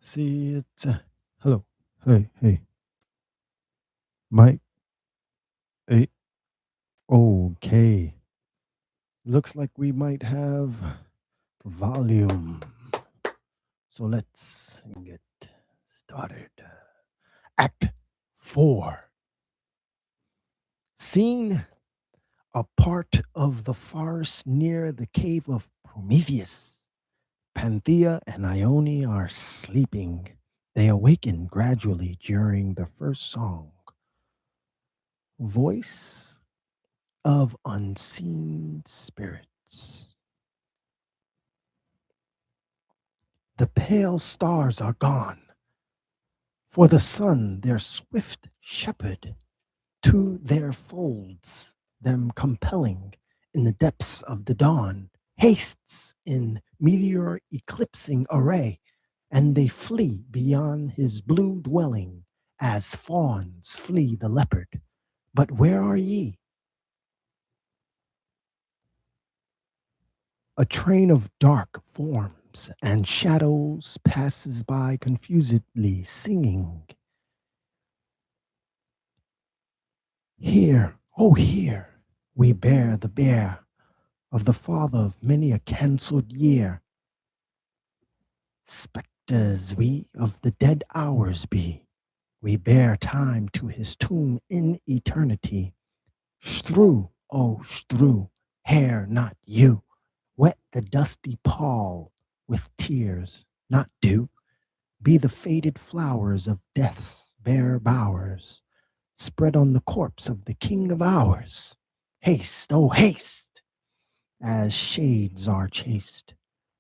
See, it's hello. Hey, hey, Mike. Hey, okay. Looks like we might have volume. So let's get started. Act 4. Scene: a part of the forest near the cave of Prometheus. Panthea and Ione are sleeping. They awaken gradually during the first song. Voice of unseen spirits. The pale stars are gone, for the sun, their swift shepherd, to their folds, them compelling in the depths of the dawn, hastes in meteor eclipsing array, and they flee beyond his blue dwelling, as fawns flee the leopard. But where are ye? A train of dark forms and shadows passes by confusedly, singing. Here, oh here, we bear the bier of the father of many a cancelled year. Spectres we of the dead hours be. We bear time to his tomb in eternity. Strew, oh strew, hair not you. Wet the dusty pall with tears, not dew. Be the faded flowers of death's bare bowers, spread on the corpse of the king of hours. Haste, oh haste, as shades are chased,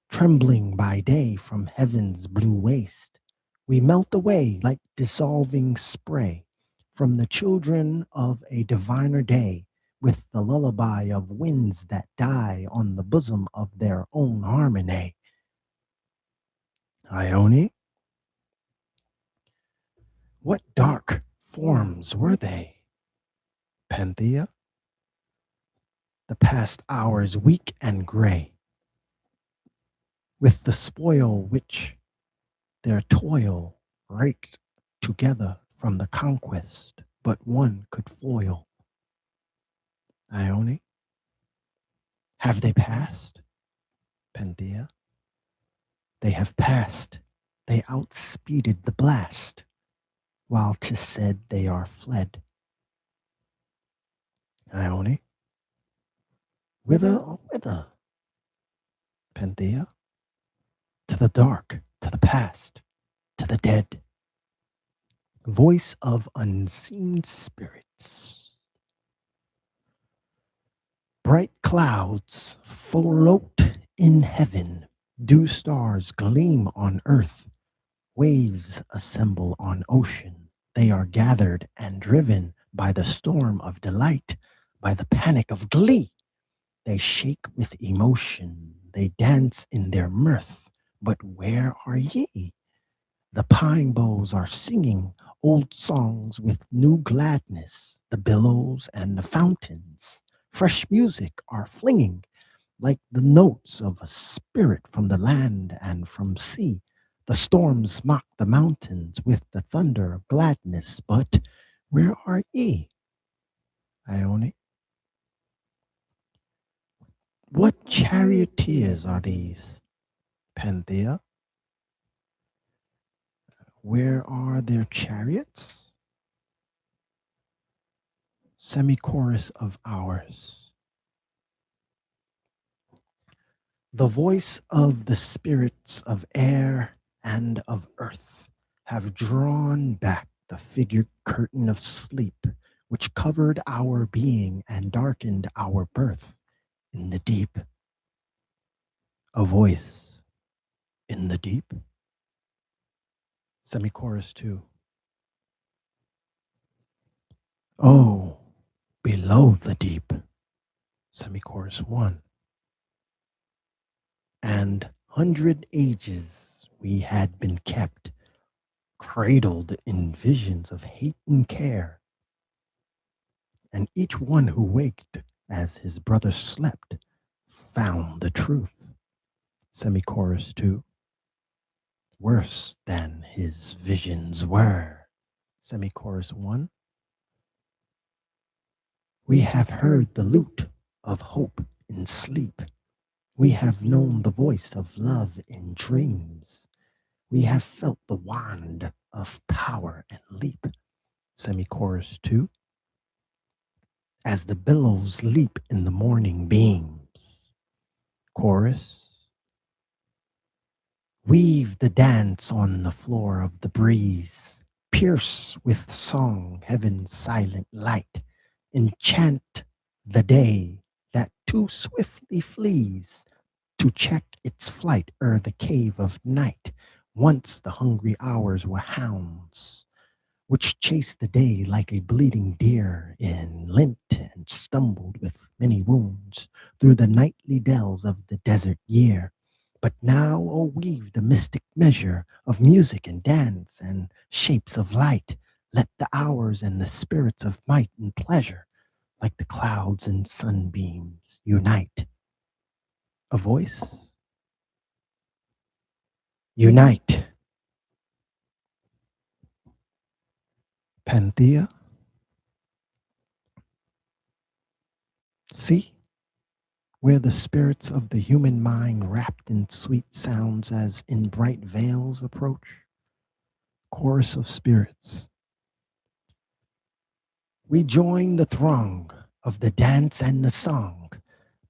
trembling by day from heaven's blue waste. We melt away like dissolving spray from the children of a diviner day, with the lullaby of winds that die on the bosom of their own harmony. Ione, what dark forms were they? Panthea, the past hours weak and gray, with the spoil which their toil raked together from the conquest but one could foil. Ione, have they passed? Panthea, they have passed. They outspeeded the blast, while 'tis said they are fled. Ione, whither, oh whither? Panthea, to the dark, to the past, to the dead. Voice of unseen spirits. Bright clouds float in heaven, dew stars gleam on earth, waves assemble on ocean. They are gathered and driven by the storm of delight, by the panic of glee. They shake with emotion, they dance in their mirth. But where are ye? The pine boughs are singing old songs with new gladness. The billows and the fountains fresh music are flinging like the notes of a spirit from the land and from sea. The storms mock the mountains with the thunder of gladness. But where are ye, Ione? What charioteers are these, Panthea? Where are their chariots? Semi-chorus of ours. The voice of the spirits of air and of earth have drawn back the figured curtain of sleep which covered our being and darkened our birth in the deep. A voice in the deep. Semi-chorus 2. Oh, below the deep. Semi-chorus 1. And 100 ages we had been kept, cradled in visions of hate and care. And each one who waked as his brother slept found the truth. Semi-chorus 2. worse than his visions were. Semi-chorus 1. We have heard the lute of hope in sleep. We have known the voice of love in dreams. We have felt the wand of power and leap. Semi-chorus 2. As the billows leap in the morning beams. Chorus. Weave the dance on the floor of the breeze. Pierce with song heaven's silent light. Enchant the day that too swiftly flees to check its flight o'er the cave of night. Once the hungry hours were hounds, which chased the day like a bleeding deer, and limped and stumbled with many wounds through the nightly dells of the desert year. But now, oh, weave the mystic measure of music and dance and shapes of light. Let the hours and the spirits of might and pleasure, like the clouds and sunbeams, unite. A voice? Unite. Panthea? See? Where the spirits of the human mind wrapped in sweet sounds as in bright veils approach. Chorus of spirits. We join the throng of the dance and the song,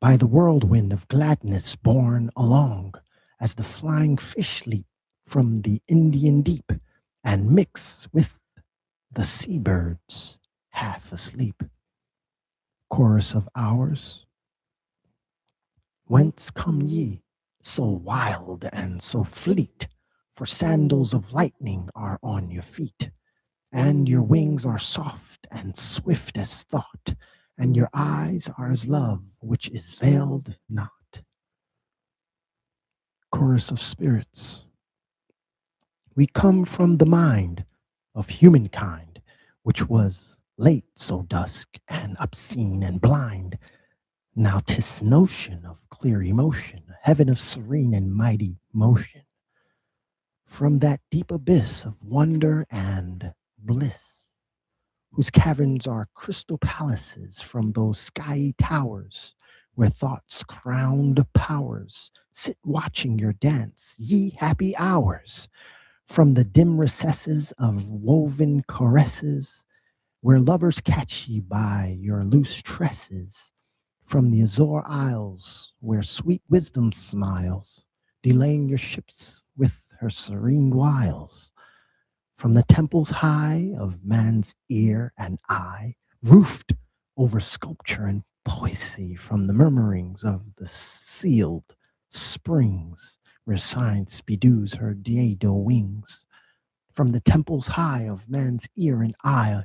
by the whirlwind of gladness borne along, as the flying fish leap from the Indian deep, and mix with the seabirds half asleep. Chorus of ours. Whence come ye, so wild and so fleet? For sandals of lightning are on your feet, and your wings are soft and swift as thought, and your eyes are as love which is veiled not. Chorus of spirits. We come from the mind of humankind, which was late so dusk and obscene and blind. Now 'tis notion of clear emotion, a heaven of serene and mighty motion. From that deep abyss of wonder and bliss, whose caverns are crystal palaces, from those skiey towers where thought's crowned powers sit watching your dance, ye happy hours. From the dim recesses of woven caresses, where lovers catch ye by your loose tresses, from the Azore Isles, where sweet wisdom smiles, delaying your ships with her serene wiles, from the temples high of man's ear and eye, roofed over sculpture and poesy, from the murmurings of the sealed springs, where science bedews her dado wings, from the temples high of man's ear and eye,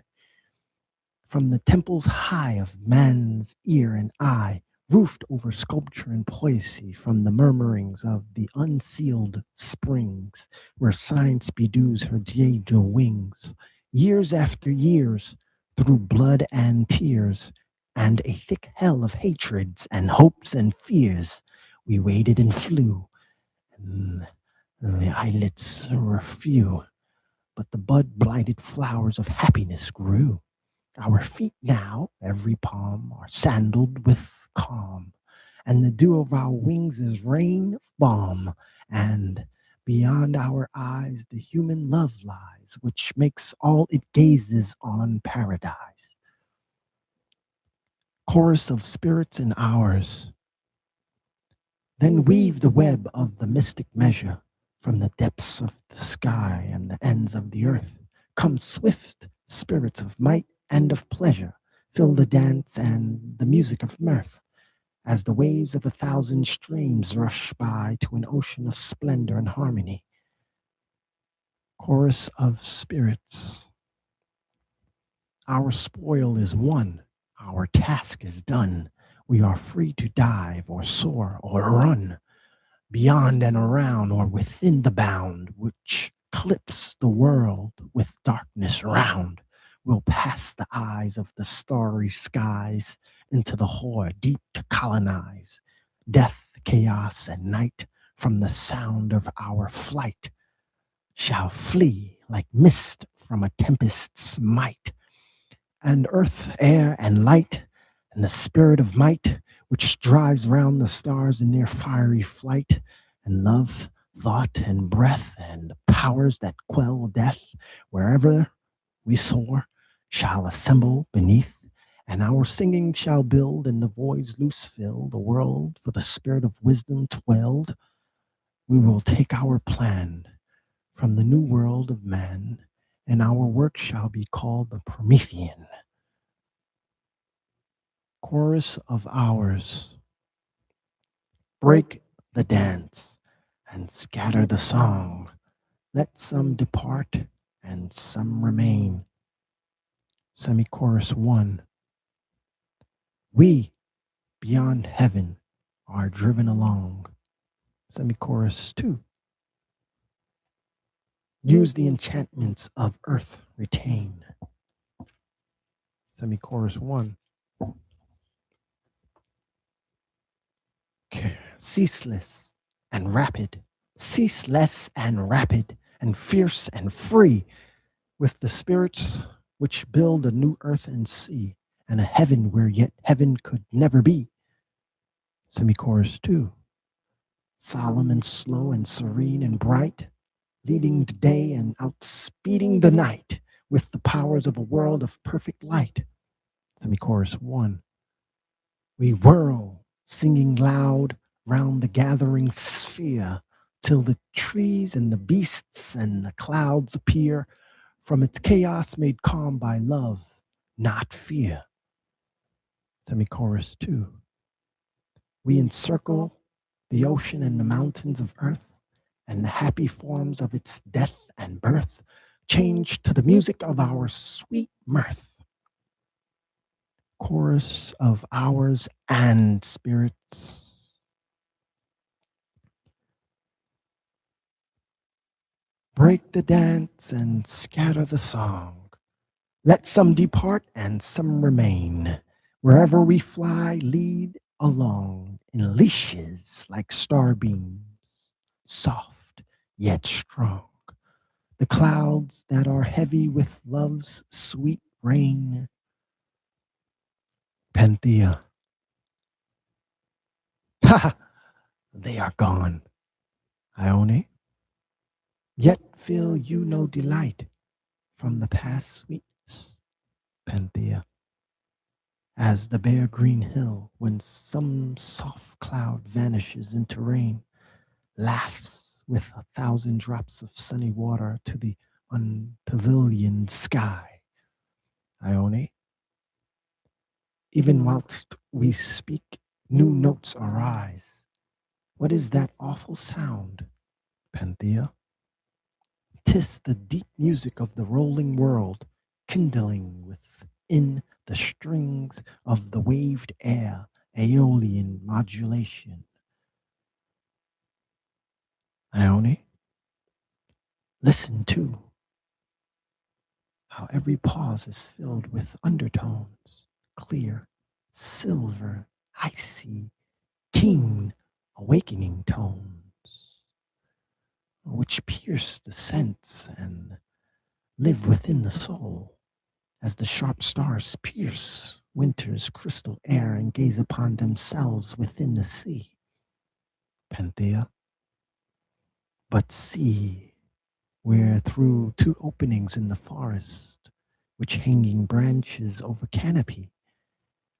from the temples high of man's ear and eye, roofed over sculpture and poesy, from the murmurings of the unsealed springs, where science bedews her dado wings, years after years, through blood and tears, and a thick hell of hatreds and hopes and fears, we waded and flew, and the islets were few, but the bud-blighted flowers of happiness grew. Our feet now, every palm, are sandaled with calm, and the dew of our wings is rain of balm, and beyond our eyes the human love lies, which makes all it gazes on paradise. Chorus of spirits in ours. Then weave the web of the mystic measure from the depths of the sky and the ends of the earth. Come swift spirits of might and of pleasure, fill the dance and the music of mirth, as the waves of 1,000 streams rush by to an ocean of splendor and harmony. Chorus of spirits. Our spoil is won, our task is done. We are free to dive or soar or run, beyond and around or within the bound which clips the world with darkness round. Will pass the eyes of the starry skies into the horde deep to colonize. Death, chaos, and night from the sound of our flight. shall flee like mist from a tempest's might, and earth, air, and light, and the spirit of might, which drives round the stars in their fiery flight, and love, thought, and breath, and the powers that quell death, wherever we soar, shall assemble beneath, and our singing shall build, and the voids loose fill the world for the spirit of wisdom twelled. We will take our plan from the new world of man, and our work shall be called the Promethean. Chorus of ours, break the dance and scatter the song. Let some depart and some remain. Semi-chorus 1. We, beyond heaven, are driven along. Semi-chorus 2. Use the enchantments of earth retain. Semi-chorus 1. Ceaseless and rapid, ceaseless and rapid, and fierce and free, with the spirits which build a new earth and sea, and a heaven where yet heaven could never be. Semi-chorus 2. Solemn and slow and serene and bright, leading the day and outspeeding the night, with the powers of a world of perfect light. Semi-chorus 1. We whirl, singing loud round the gathering sphere, till the trees and the beasts and the clouds appear, from its chaos made calm by love, not fear. Semi-chorus 2. We encircle the ocean and the mountains of earth, and the happy forms of its death and birth change to the music of our sweet mirth. Chorus of ours and spirits. Break the dance and scatter the song. Let some depart and some remain. Wherever we fly, lead along in leashes like starbeams, soft yet strong. The clouds that are heavy with love's sweet rain. Panthea. Ha! They are gone. Ione. Yet feel you no delight from the past sweets, Panthea. As the bare green hill, when some soft cloud vanishes into rain, laughs with 1,000 drops of sunny water to the unpavilioned sky. Ione. Even whilst we speak, new notes arise. What is that awful sound, Panthea? 'Tis the deep music of the rolling world, kindling within the strings of the waved air, Aeolian modulation. Ione, listen too, how every pause is filled with undertones, clear, silver, icy, keen, awakening tones, which pierce the sense and live within the soul, as the sharp stars pierce winter's crystal air and gaze upon themselves within the sea. Panthea. But see, where through two openings in the forest, which hanging branches over canopy,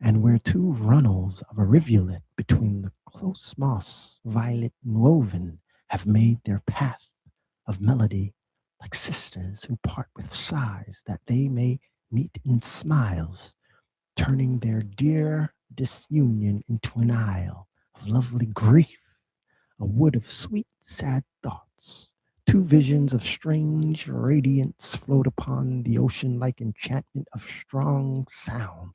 and where two runnels of a rivulet between the close moss, violet woven, have made their path of melody, like sisters who part with sighs that they may meet in smiles, turning their dear disunion into an isle of lovely grief, a wood of sweet, sad thoughts. Two visions of strange radiance float upon the ocean like enchantment of strong sound,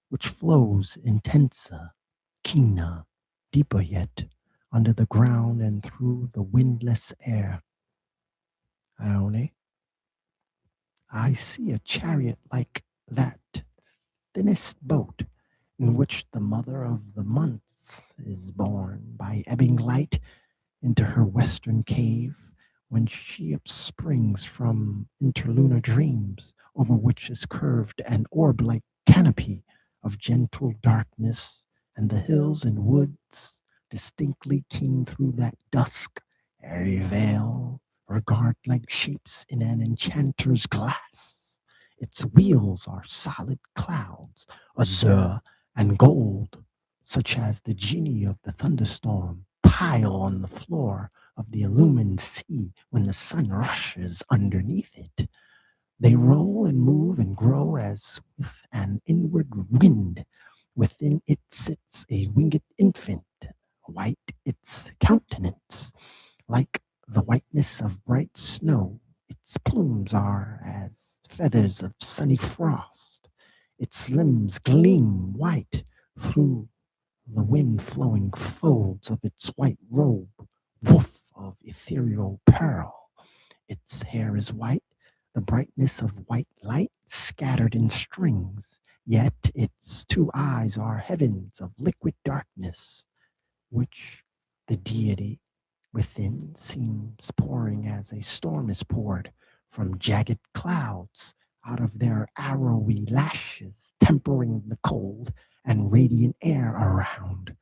which flows intensa, keener, deeper yet, under the ground and through the windless air. Ione, I see a chariot like that thinnest boat in which the mother of the months is borne by ebbing light into her western cave, when she upsprings from interlunar dreams, over which is curved an orb-like canopy of gentle darkness, and the hills and woods, distinctly keen through that dusk, airy veil, regard like shapes in an enchanter's glass. Its wheels are solid clouds, azure and gold, such as the genie of the thunderstorm pile on the floor of the illumined sea when the sun rushes underneath it. They roll and move and grow as with an inward wind. Within it sits a winged infant, white its countenance, like the whiteness of bright snow. Its plumes are as feathers of sunny frost. Its limbs gleam white through the wind-flowing folds of its white robe, woof of ethereal pearl. Its hair is white, the brightness of white light scattered in strings, yet its two eyes are heavens of liquid darkness, which the deity within seems pouring as a storm is poured from jagged clouds out of their arrowy lashes, tempering the cold and radiant air around.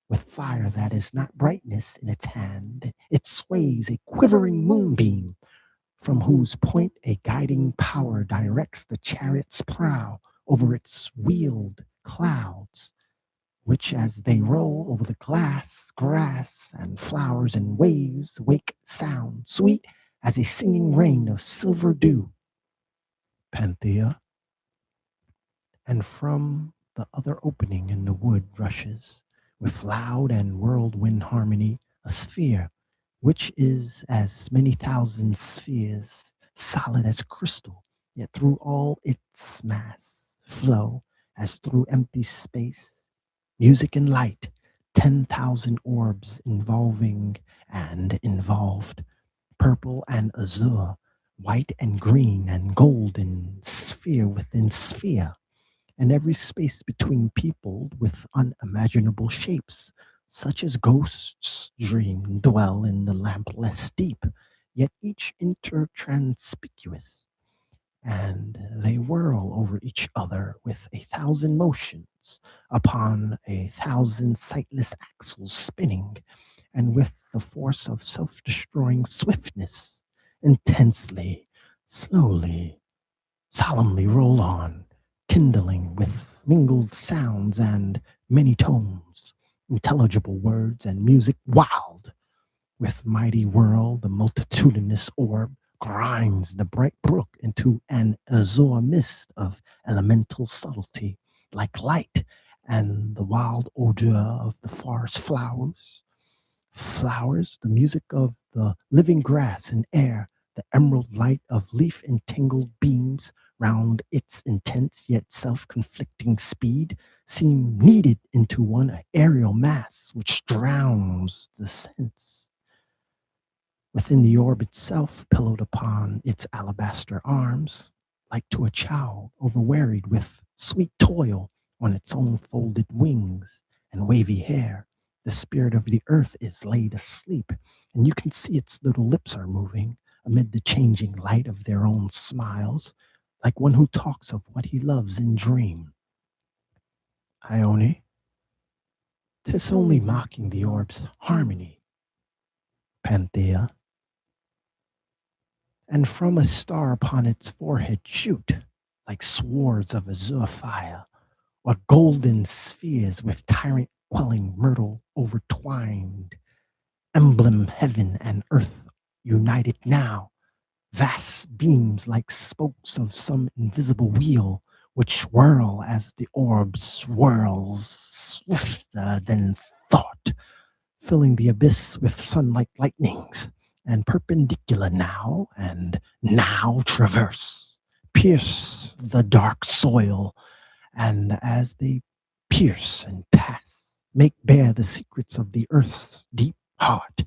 With fire that is not brightness in its hand, it sways a quivering moonbeam, from whose point a guiding power directs the chariot's prow over its wheeled clouds, which as they roll over the glass, grass, and flowers and waves, wake sound sweet as a singing rain of silver dew. Panthea. And from the other opening in the wood rushes, with loud and whirlwind harmony, a sphere, which is as many thousand spheres, solid as crystal, yet through all its mass flow, as through empty space, music and light, 10,000 orbs involving and involved, purple and azure, white and green and golden, sphere within sphere, and every space between peopled with unimaginable shapes, such as ghosts dream dwell in the lampless deep, yet each intertranspicuous, and they whirl over each other with 1,000 motions upon 1,000 sightless axles spinning, and with the force of self-destroying swiftness, intensely, slowly, solemnly roll on, kindling with mingled sounds and many tones, intelligible words and music wild. With mighty whirl, the multitudinous orb grinds the bright brook into an azure mist of elemental subtlety, like light and the wild odor of the forest flowers. Flowers, the music of the living grass and air, the emerald light of leaf entangled beams round its intense yet self-conflicting speed, seem kneaded into one aerial mass which drowns the sense. Within the orb itself, pillowed upon its alabaster arms, like to a child overwearied with sweet toil on its own folded wings and wavy hair, the spirit of the earth is laid asleep, and you can see its little lips are moving amid the changing light of their own smiles, like one who talks of what he loves in dream. Ione, 'tis only mocking the orb's harmony. Panthea, and from a star upon its forehead shoot, like swords of azure fire, or golden spheres with tyrant quelling myrtle overtwined, emblem heaven and earth united now, vast beams like spokes of some invisible wheel, which whirl as the orb swirls swifter than thought, filling the abyss with sun-like lightnings, and perpendicular now and now traverse, pierce the dark soil, and as they pierce and pass, make bare the secrets of the earth's deep heart,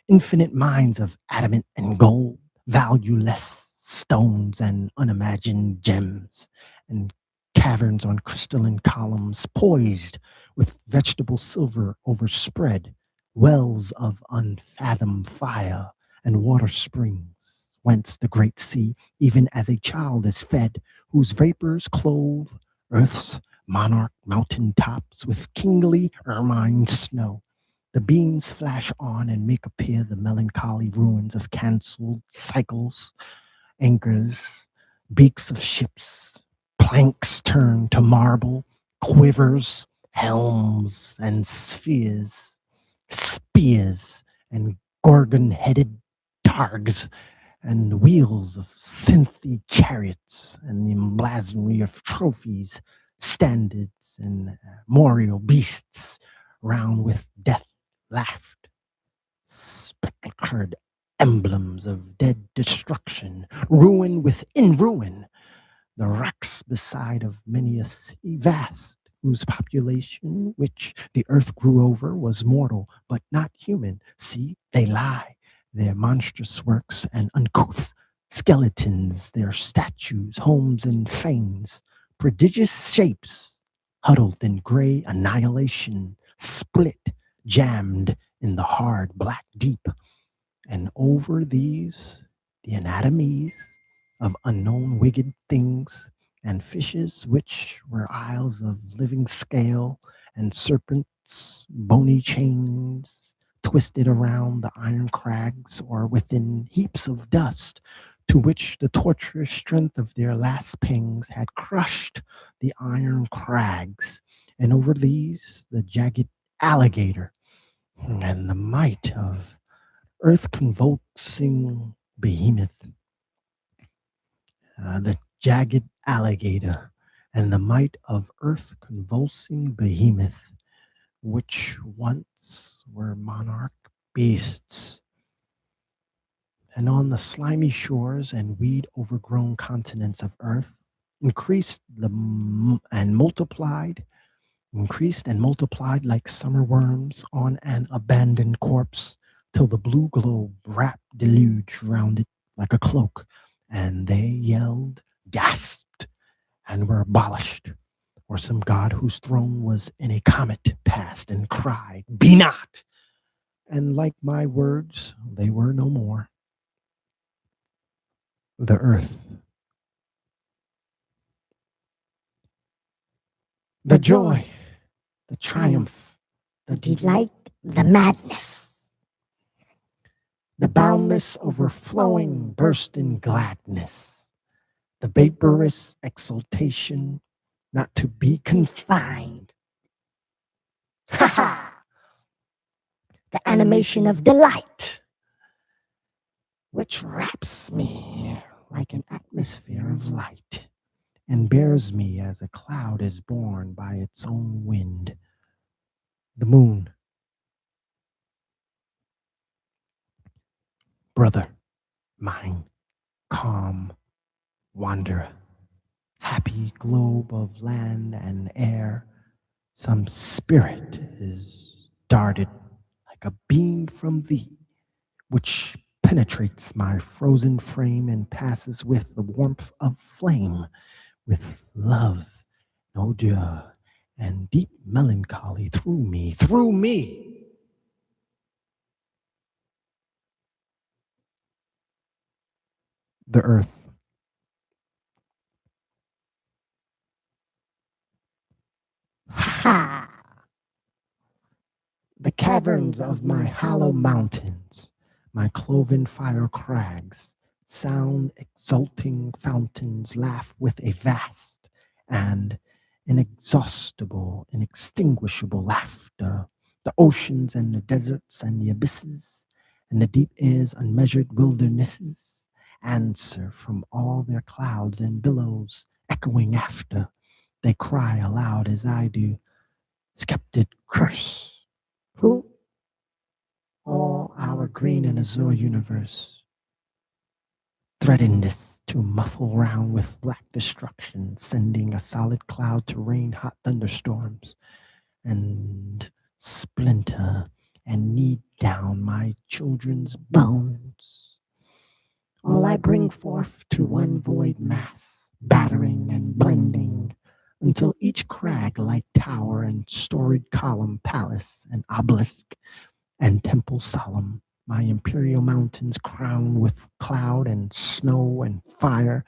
infinite mines of adamant and gold, valueless stones and unimagined gems, and caverns on crystalline columns poised with vegetable silver overspread, wells of unfathomed fire, and water springs, whence the great sea, even as a child is fed, whose vapors clothe earth's monarch mountain tops with kingly ermine snow. The beams flash on and make appear the melancholy ruins of cancelled cycles, anchors, beaks of ships, planks turned to marble, quivers, helms, and spheres, spears, and gorgon-headed targs, and wheels of cynthy chariots, and the emblazonry of trophies, standards, and memorial beasts, round with death laughed, spectacled emblems of dead destruction, ruin within ruin, the wrecks beside of many a sea vast, whose population, which the earth grew over, was mortal, but not human. See, they lie, their monstrous works and uncouth skeletons, their statues, homes, and fanes, prodigious shapes, huddled in gray annihilation, split, jammed in the hard black deep, and over these the anatomies of unknown winged things and fishes, which were isles of living scale, and serpents, bony chains twisted around the iron crags, or within heaps of dust, to which the torturous strength of their last pangs had crushed the iron crags, and over these the jagged alligator, and the might of earth convulsing behemoth, the jagged alligator, and the might of earth convulsing behemoth, which once were monarch beasts. And on the slimy shores and weed overgrown continents of earth, increased and multiplied like summer worms on an abandoned corpse, till the blue globe wrapped deluge round it like a cloak, and they yelled, gasped, and were abolished, or some god whose throne was in a comet passed and cried, "Be not!" And like my words, they were no more. The earth. The joy, the triumph, the delight, the madness, the boundless overflowing burst in gladness, the vaporous exultation not to be confined. Ha ha! The animation of delight, which wraps me like an atmosphere of light, and bears me as a cloud is borne by its own wind. The moon. Brother mine, calm wanderer, happy globe of land and air, some spirit is darted like a beam from thee, which penetrates my frozen frame and passes with the warmth of flame, with love, odor, and deep melancholy through me, through me. The earth. Ha! The caverns of my hollow mountains, my cloven fire crags, sound exulting fountains laugh with a vast and inexhaustible, inextinguishable laughter. The oceans and the deserts and the abysses and the deep air's unmeasured wildernesses answer from all their clouds and billows echoing after. They cry aloud as I do, skeptic curse. Who? All our green and azure universe, threaten this to muffle round with black destruction, sending a solid cloud to rain hot thunderstorms, and splinter and knead down my children's bones. All I bring forth to one void mass, battering and blending, until each crag, like tower and storied column, palace and obelisk and temple solemn, my imperial mountains crowned with cloud and snow and fire,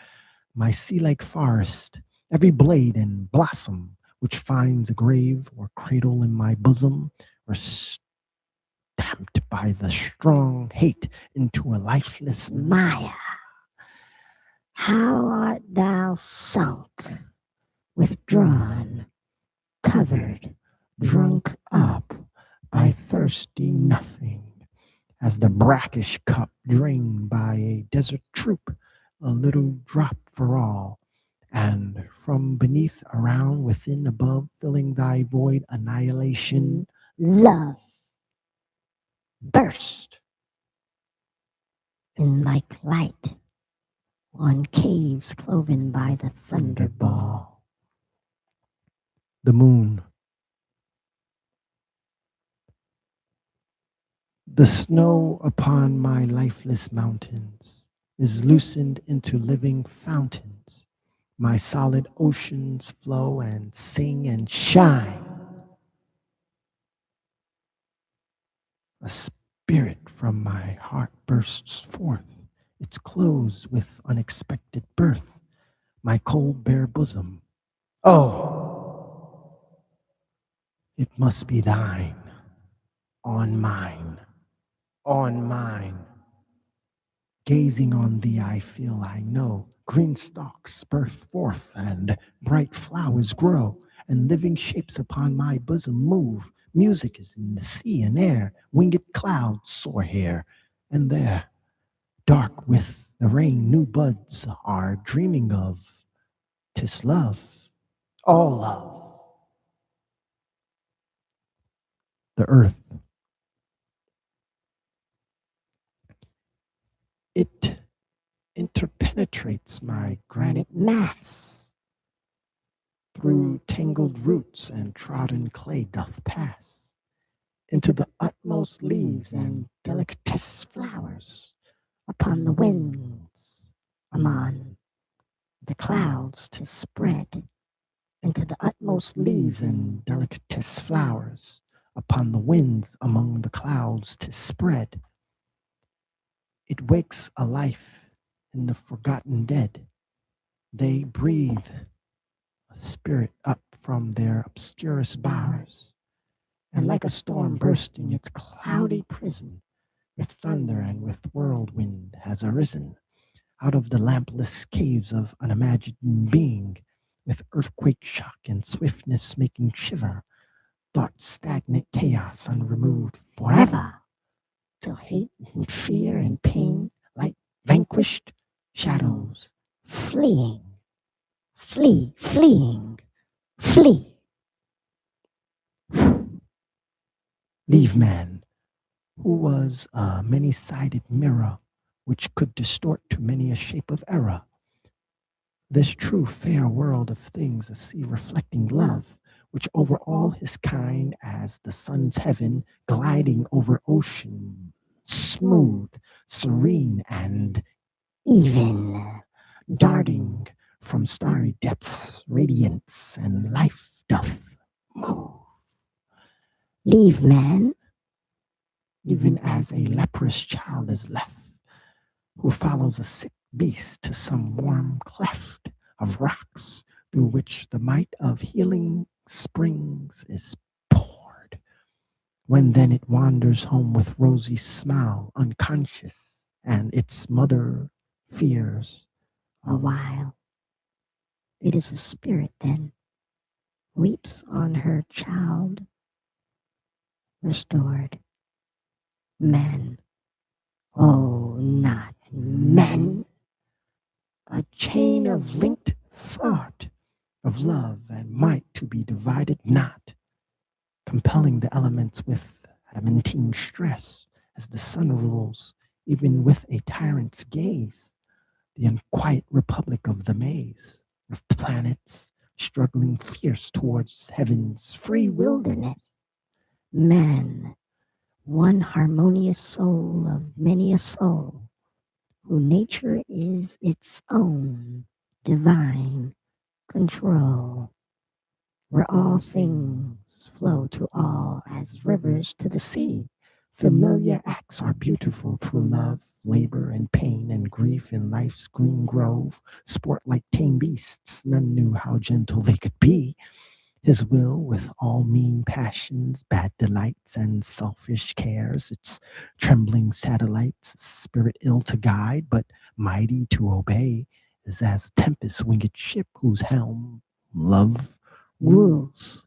my sea-like forest, every blade and blossom which finds a grave or cradle in my bosom, or stamped by the strong hate into a lifeless Maya. How art thou sunk, withdrawn, covered, drunk up by thirsty nothing, as the brackish cup drained by a desert troop, a little drop for all, and from beneath, around, within, above, filling thy void annihilation, love burst in like light on caves cloven by the thunderball. The moon. The snow upon my lifeless mountains is loosened into living fountains. My solid oceans flow and sing and shine. A spirit from my heart bursts forth, its close with unexpected birth, my cold bare bosom. Oh, it must be thine, on mine, on mine. Gazing on thee, I feel, I know, green stalks birth forth and bright flowers grow, and living shapes upon my bosom move. Music is in the sea and air, winged clouds soar here and there. Dark with the rain, new buds are dreaming of. 'Tis love, all love. The earth. It interpenetrates my granite mass. Through tangled roots and trodden clay doth pass, into the utmost leaves and delicatest flowers, upon the winds, among the clouds to spread, into the utmost leaves and delicatest flowers, upon the winds, among the clouds to spread. It wakes a life in the forgotten dead. They breathe a spirit up from their obscurest bowers, and like a storm bursting its cloudy prison, with thunder and with whirlwind has arisen, out of the lampless caves of unimagined being, with earthquake shock and swiftness making shiver, thought stagnant chaos unremoved forever, till hate and fear and pain, like vanquished shadows, fleeing, fleeing, flee. Leave man, who was a many-sided mirror, which could distort to many a shape of error. This true fair world of things a sea reflecting love, which over all his kind as the sun's heaven, gliding over ocean, smooth, serene, and even, darting from starry depths, radiance and life doth move. Leave man, even as a leprous child is left, who follows a sick beast to some warm cleft of rocks, through which the might of healing springs is poured. When then it wanders home with rosy smile, unconscious, and its mother fears a while. It is a spirit then, weeps on her child, restored. Men, oh, not men, a chain of linked thought, of love and might to be divided not, compelling the elements with adamantine stress, as the sun rules, even with a tyrant's gaze, the unquiet republic of the maze, of planets struggling fierce towards heaven's free wilderness. Man, one harmonious soul of many a soul, who nature is its own divine control, where all things flow to all as rivers to the sea, Familiar acts are beautiful through love, labor, and pain, and grief in life's green grove. Sport like tame beasts, none knew how gentle they could be. His will with all mean passions, bad delights, and selfish cares, its trembling satellites, spirit ill to guide, but mighty to obey, is as a tempest-winged ship whose helm love rules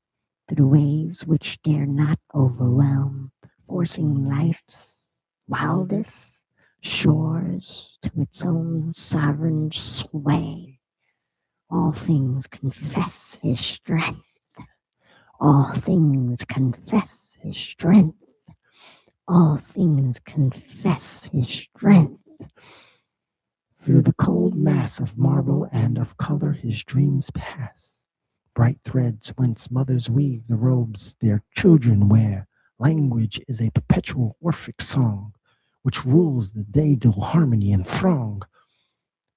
through waves which dare not overwhelm, forcing life's wildest shores to its own sovereign sway. All things confess his strength. All things confess his strength. All things confess his strength. Through the cold mass of marble and of color his dreams pass. Bright threads whence mothers weave the robes their children wear. Language is a perpetual Orphic song, which rules the day-dull harmony and throng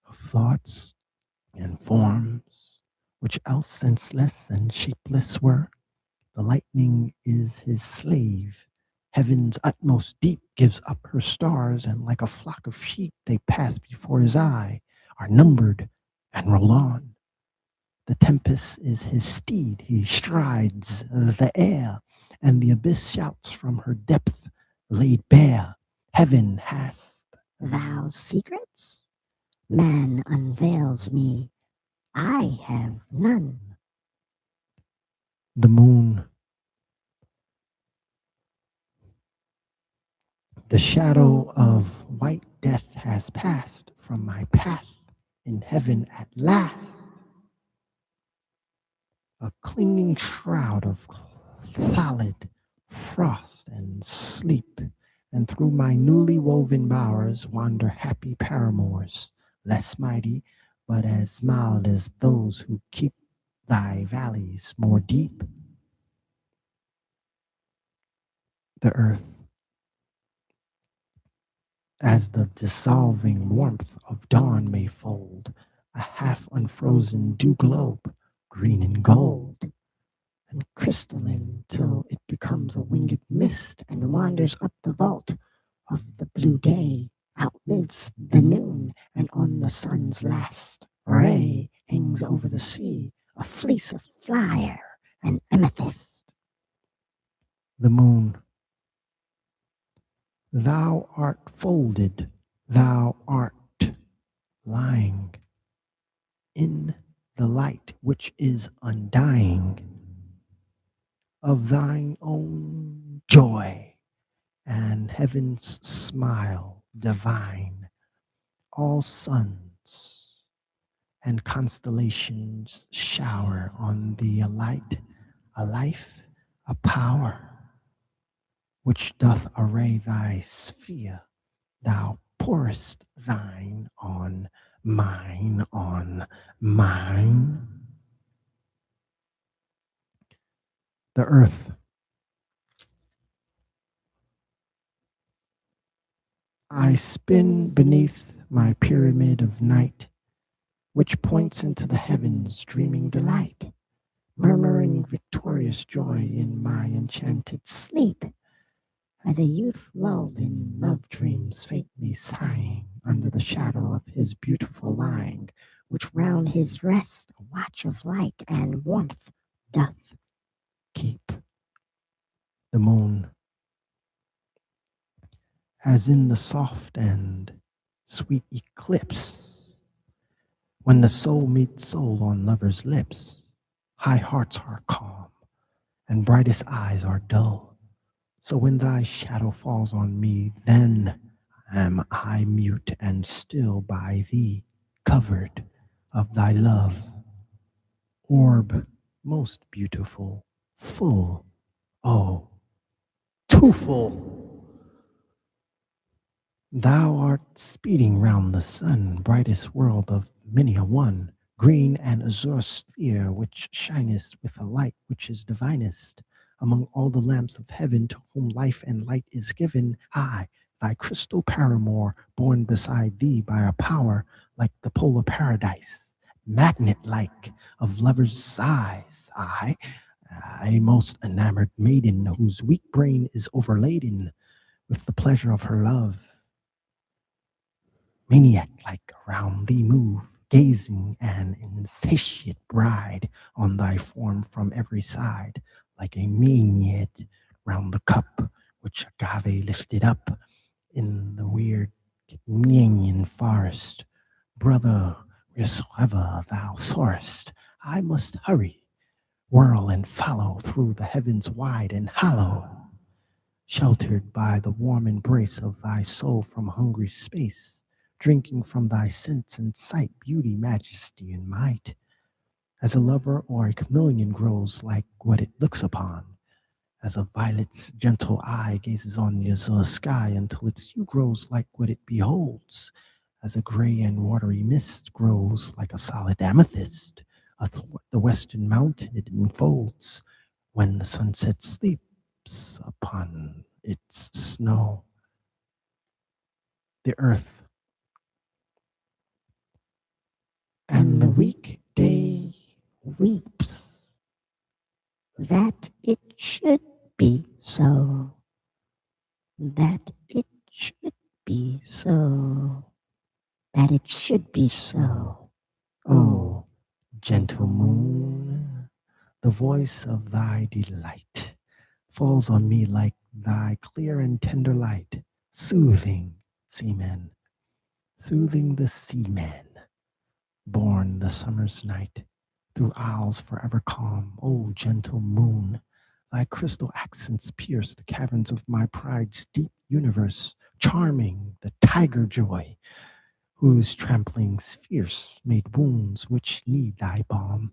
of thoughts and forms, which else senseless and shapeless were. The lightning is his slave. Heaven's utmost deep gives up her stars, and like a flock of sheep they pass before his eye, are numbered and roll on. The tempest is his steed, he strides the air, and the abyss shouts from her depth laid bare. Heaven, hast thou secrets? Man unveils me, I have none. The moon. The shadow of white death has passed from my path in heaven at last. A clinging shroud of solid frost and sleep, and through my newly woven bowers wander happy paramours, less mighty, but as mild as those who keep thy valleys more deep. The earth, as the dissolving warmth of dawn may fold, a half unfrozen dew globe, green and gold, and crystalline till it becomes a winged mist and wanders up the vault of the blue day, outlives the noon, and on the sun's last ray hangs over the sea a fleece of fire and amethyst. The moon. Thou art folded, thou art lying in the light which is undying of thine own joy and heaven's smile divine. All suns and constellations shower on thee a light, a life, a power, which doth array thy sphere. Thou pourest thine on mine, on mine. The earth. I spin beneath my pyramid of night, which points into the heavens' dreaming delight, murmuring victorious joy in my enchanted sleep, as a youth lulled in love dreams faintly sighing under the shadow of his beautiful lying, which round his rest a watch of light and warmth doth keep. The moon, as in the soft and sweet eclipse, when the soul meets soul on lovers' lips, high hearts are calm and brightest eyes are dull. So when thy shadow falls on me, then am I mute and still by thee, covered of thy love. Orb most beautiful, full, oh, too full. Thou art speeding round the sun, brightest world of many a one, green and azure sphere, which shinest with a light which is divinest. Among all the lamps of heaven, to whom life and light is given, I, thy crystal paramour, born beside thee by a power like the polar paradise, magnet-like of lovers' sighs, I, a most enamored maiden, whose weak brain is overladen with the pleasure of her love. Maniac like around thee move, gazing an insatiate bride on thy form from every side, like a Maenaid round the cup which Agave lifted up in the weird Canadian forest. Brother, wheresoever thou soarest, I must hurry, whirl and follow through the heavens wide and hollow, sheltered by the warm embrace of thy soul from hungry space, drinking from thy sense and sight beauty, majesty, and might. As a lover or a chameleon grows like what it looks upon, as a violet's gentle eye gazes on the azure sky until its hue grows like what it beholds, as a gray and watery mist grows like a solid amethyst, athwart the western mountain it enfolds, when the sunset sleeps upon its snow. The earth and the weekday weeps that it should be so, that it should be so, that it should be so. Oh, gentle moon, the voice of thy delight falls on me like thy clear and tender light, soothing seamen, soothing the seaman, born the summer's night, through isles forever calm. O gentle moon, thy crystal accents pierce the caverns of my pride's deep universe, charming the tiger joy, whose tramplings fierce made wounds which need thy balm.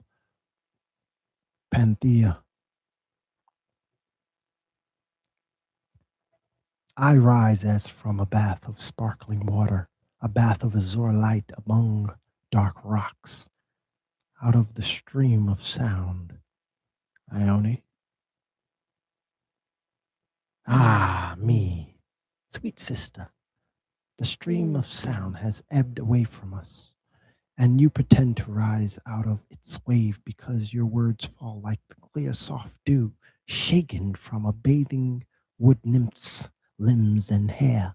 Panthea, I rise as from a bath of sparkling water, a bath of azure light among dark rocks, out of the stream of sound. Ione? Ah, me, sweet sister, the stream of sound has ebbed away from us, and you pretend to rise out of its wave because your words fall like the clear, soft dew shaken from a bathing wood nymph's limbs and hair.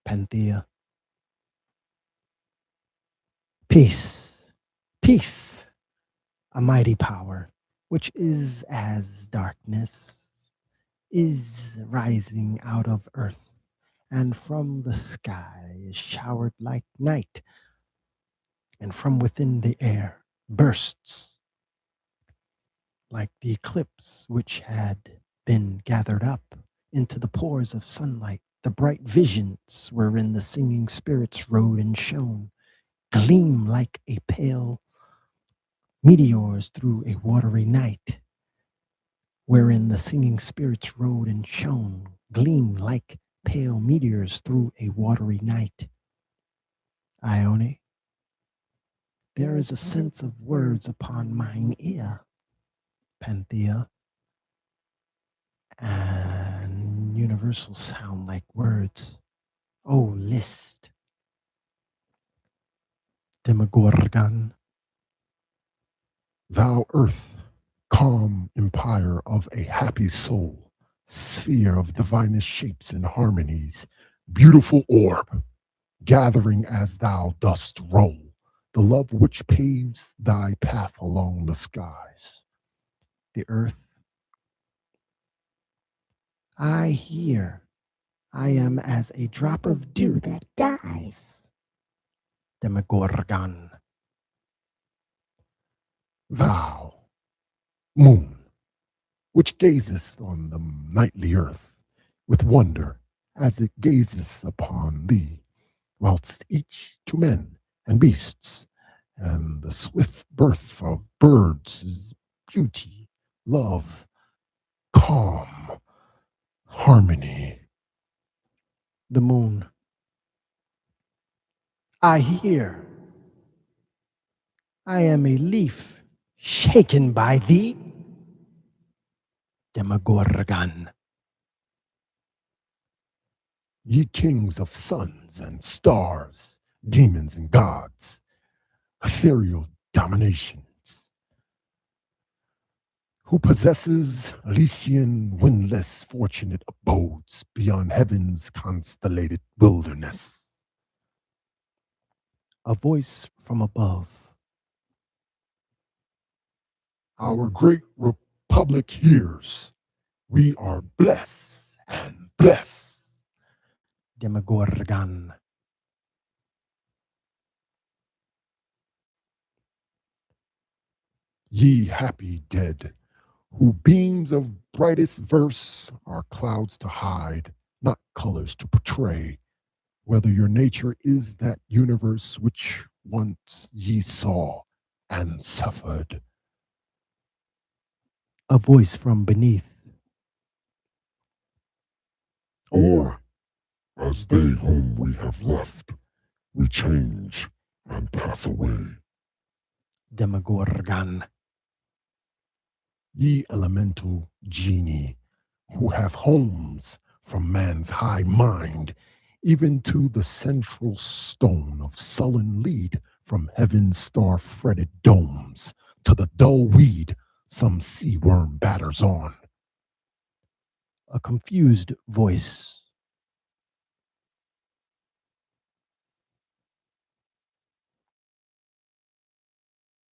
Panthea. Peace, peace, a mighty power, which is as darkness, is rising out of earth, and from the sky is showered like night, and from within the air bursts like the eclipse which had been gathered up into the pores of sunlight, the bright visions wherein the singing spirits rode and shone, gleam like a pale meteors through a watery night, wherein the singing spirits rode and shone, gleam like pale meteors through a watery night. Ione, there is a sense of words upon mine ear. Panthea, and universal sound like words. O list, Demogorgon. Thou earth, calm empire of a happy soul, sphere of divinest shapes and harmonies, beautiful orb, gathering as thou dost roll, the love which paves thy path along the skies. The earth. I hear. I am as a drop of dew that dies. Demogorgon. Thou, moon, which gazest on the nightly earth with wonder as it gazes upon thee, whilst each to men and beasts, and the swift birth of birds is beauty, love, calm, harmony. The moon. I hear. I am a leaf shaken by thee. Demogorgon. Ye kings of suns and stars, demons and gods, ethereal dominations, who possesses Elysian windless fortunate abodes beyond heaven's constellated wilderness. A voice from above. Our great republic hears. We are blessed and blessed. Demogorgon. Ye happy dead, who beams of brightest verse are clouds to hide, not colors to portray, whether your nature is that universe which once ye saw and suffered. A voice from beneath. Or, as they whom we have left, we change and pass away. Demogorgon. Ye elemental genii, who have homes from man's high mind, even to the central stone of sullen lead from heaven's star-fretted domes, to the dull weed some sea worm batters on. A confused voice.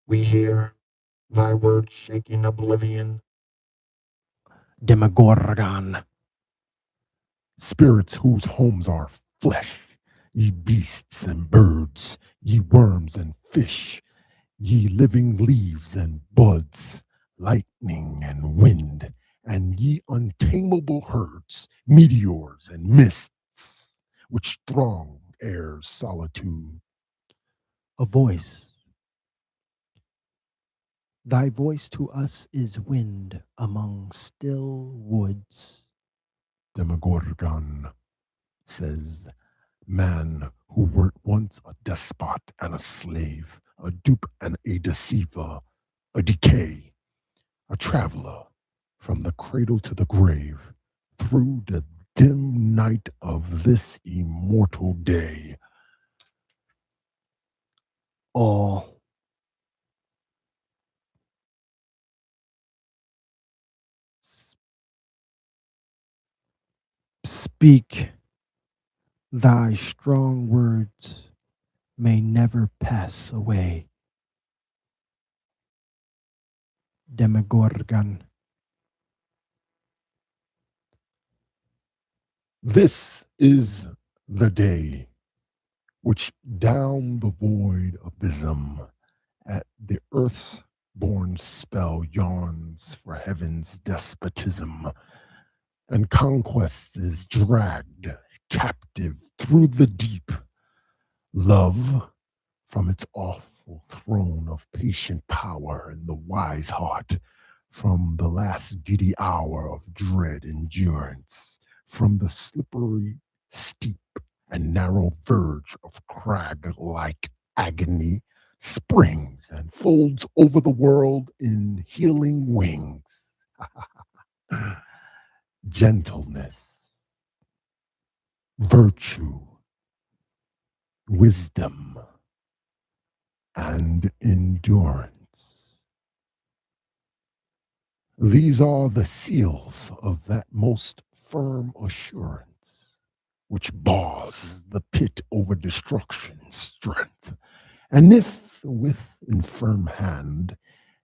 We hear thy word shaking oblivion. Demogorgon. Spirits whose homes are flesh, ye beasts and birds, ye worms and fish, ye living leaves and buds, lightning and wind, and ye untamable herds, meteors and mists, which throng air's solitude. A voice. Thy voice to us is wind among still woods. Demogorgon says, man who wert once a despot and a slave, a dupe and a deceiver, a decay, a traveler from the cradle to the grave, through the dim night of this immortal day. All. Speak. Thy strong words may never pass away. Demogorgon. This is the day which down the void abysm at the earth's born spell yawns for heaven's despotism, and conquest is dragged captive through the deep. Love from its awful throne of patient power in the wise heart, from the last giddy hour of dread endurance, from the slippery, steep, and narrow verge of crag-like agony, springs and folds over the world in healing wings. Gentleness, virtue, wisdom, and endurance. These are the seals of that most firm assurance which bars the pit over destruction's strength. And if with infirm hand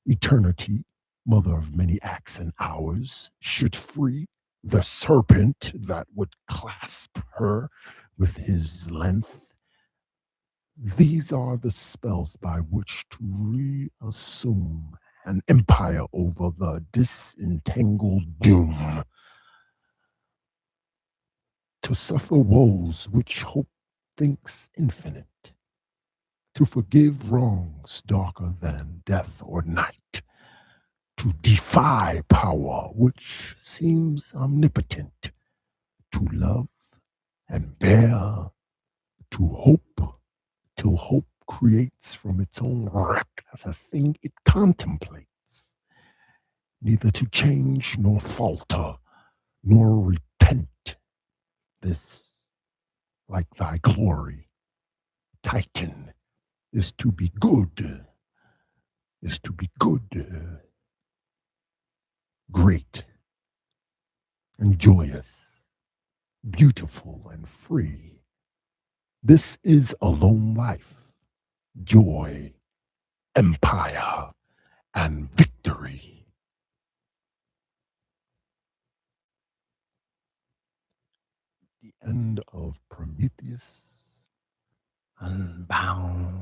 eternity, mother of many acts and hours, should free the serpent that would clasp her with his length, these are the spells by which to reassume an empire over the disentangled doom, to suffer woes which hope thinks infinite, to forgive wrongs darker than death or night, to defy power which seems omnipotent, to love and bear, to hope till hope creates from its own wreck the thing it contemplates, neither to change nor falter, nor repent. This, like thy glory, Titan, is to be good, is to be good. great and joyous, beautiful and free. This is a lone life, joy, empire, and victory. The end of Prometheus Unbound.